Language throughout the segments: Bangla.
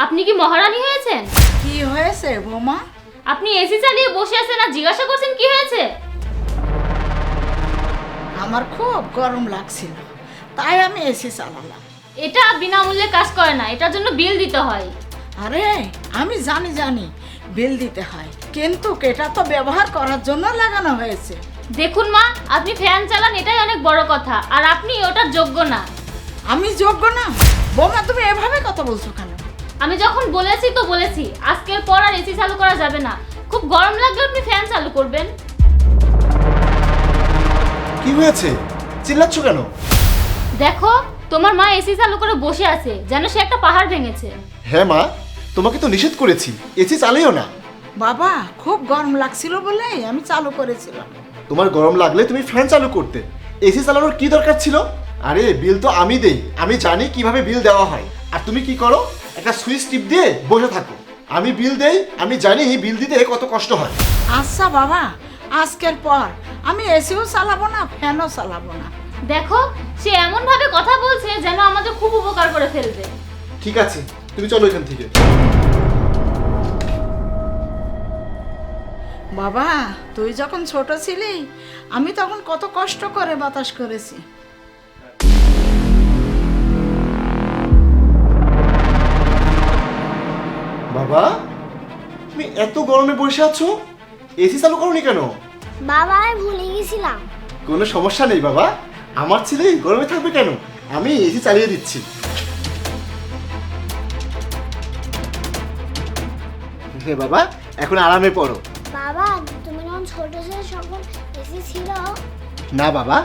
আপনি কি মহারানী হয়েছেন? কি হয়েছে বৌমা? আপনি এসি চালিয়ে বসে আছেন আর জিজ্ঞাসা করছেন কি হয়েছে? আমার খুব গরম লাগছিল, তাই আমি এসি চালালাম। এটা বিনামূল্যে কাজ করে না, এটার জন্য বিল দিতে হয়। আরে আমি জানি বিল দিতে হয়, কিন্তু এটা তো ব্যবহার করার জন্য লাগানো হয়েছে। দেখুন মা, আপনি ফ্যান চালান এটাই অনেক বড় কথা, আর আপনি ওটার যোগ্য না। আমি যোগ্য না? বৌমা তুমি এভাবে কথা বলছো কেন? আমি যখন বলেছি তো বলেছি, আজকের পর আর এসি চালু করা যাবে না। খুব গরম লাগলে আপনি ফ্যান চালু করবেন। কি হয়েছে, চিল্লাচ্ছ কেন? দেখো, তোমার মা এসি চালু করে বসে আছে যেন সে একটা পাহাড় ভেঙেছে। হ্যাঁ মা, তোমাকে তো নিষেধ করেছি এসি চালিও না। বাবা খুব গরম লাগছিল বলে আমি চালু করেছিলাম। তোমার গরম লাগলে তুমি ফ্যান চালু করতে, এসি চালানোর কি দরকার ছিল? আরে বিল তো আমি দেই, আমি জানি কিভাবে বিল দেওয়া হয়। আর তুমি কি করো, একটা সুইচ টিপ দিয়ে বসে থাকো। আমি বিল দেই, আমি জানি বিল দিতে কত কষ্ট হয়। আচ্ছা বাবা, আজকের পর আমি এসিও চালাবো না, ফ্যানও চালাবো না। দেখো, সে এমন ভাবে কথা বলছে যেন আমাদের খুব উপকার করে ফেলবে। ঠিক আছে, তুমি চলো এখান থেকে। বাবা তুই যখন ছোট ছিলি, আমি তখন কত কষ্ট করে বাতাস করেছি। বাবা, তুমি এত গরমে বসে আছো, এসি চালু করোনি কেন? বাবা আমি ভুলে গেছিলাম। কোনো সমস্যা নেই বাবা, আমার ছেলে গরমে থাকবে কেন, আমি এসি চালিয়ে দিচ্ছি। হ্যাঁ বাবা, এখন আরামে পড়ো। বাবা তুমি যখন ছোট ছিল তখন এসি ছিল? না বাবা,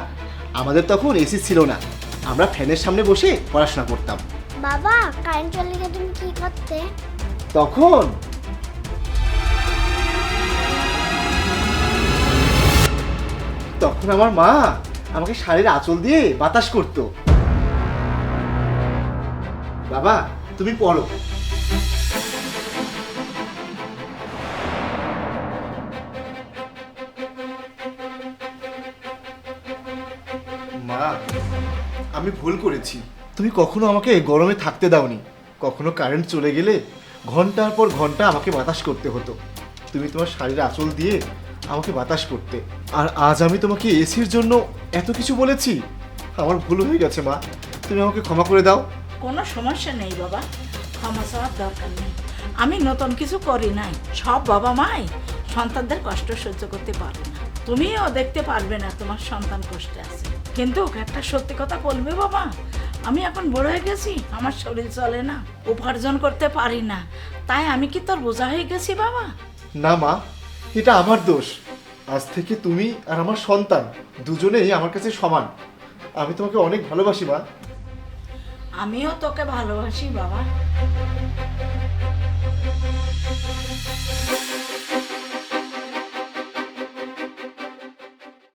আমাদের তখন এসি ছিল না, আমরা ফ্যানের সামনে বসে পড়াশোনা করতাম। বাবা কারেন্ট চলে গেলে তুমি কি করতে? তখন তখন আমার মা আমাকে শাড়ির আঁচল দিয়ে বাতাস করতো। বাবা তুমি পড়ো। মা, আমি ভুল করেছি, তুমি কখনো আমাকে গরমে থাকতে দাওনি। কখনো কারেন্ট চলে গেলে ঘন্টার পর ঘন্টা আমাকে বাতাস করতে হতো। তুমি তোমার শাড়ির আঁচল দিয়ে আমাকে বাতাস করতে, আর আজ আমি তোমাকে এসির জন্য এত কিছু বলেছি। আমার ভুল হয়ে গেছে মা, তুমি আমাকে ক্ষমা করে দাও। কোনো সমস্যা নেই বাবা, ক্ষমা চাওয়ার দরকার নেই। আমি নতুন কিছু করি নাই। সব বাবা মাই সন্তানদের কষ্ট সহ্য করতে পারে না। তুমিও দেখতে পারবে না তোমার সন্তান কষ্টে আছে, কিন্তু একটা সত্যি কথা বলবে বাবা, আমি এখন বড় হয়ে গেছি, আমার শরীর চলে না, উপার্জন করতে পারি না, তাই আমি কি তোর বোঝা হয়ে গেছি বাবা? না মা, এটা আমার দোষ। আজ থেকে তুমি আর আমার সন্তান দুজনেই আমার কাছে সমান। আমি তোমাকে অনেক ভালোবাসি মা। আমিও তোকে ভালোবাসি বাবা।